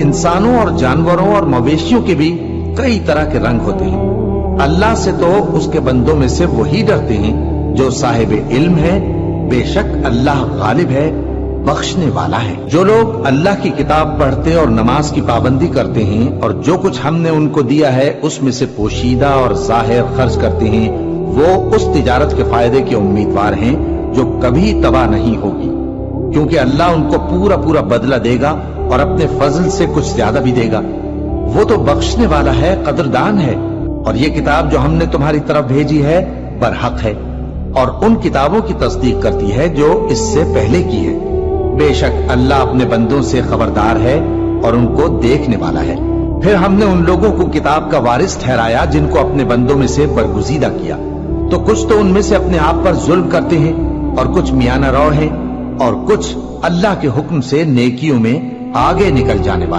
इंसानों और जानवरों और मवेशियों के भी कई तरह के रंग होते हैं। अल्लाह से तो उसके बंदों में से वही डरते हैं जो साहिब इल्म है। बेशक अल्लाह गालिब है, बख्शने वाला है। जो लोग अल्लाह की किताब पढ़ते और नमाज की पाबंदी करते हैं और जो कुछ हमने उनको दिया है उसमें से पोशीदा और जाहिर खर्च करते हैं, वो उस तिजारत के फायदे के उम्मीदवार हैं जो कभी तबाह नहीं होगी, क्योंकि अल्लाह उनको पूरा पूरा बदला देगा और अपने फजल से कुछ ज्यादा भी देगा। वो तो बख्शने वाला है, कदरदान है। और ये किताब जो हमने तुम्हारी तरफ भेजी है बरहक है और उन किताबों की तस्दीक करती है जो इससे पहले की है। बेशक अल्लाह अपने बंदों से खबरदार है और उनको देखने वाला है। फिर हमने उन लोगों को किताब का वारिस ठहराया जिनको अपने बंदों में से बरगुजीदा किया, तो कुछ तो उनमें से अपने आप पर जुल्म करते हैं और कुछ मियाना रौ हैं और कुछ अल्लाह के हुक्म से नेकियों में आगे निकल जाने वाले।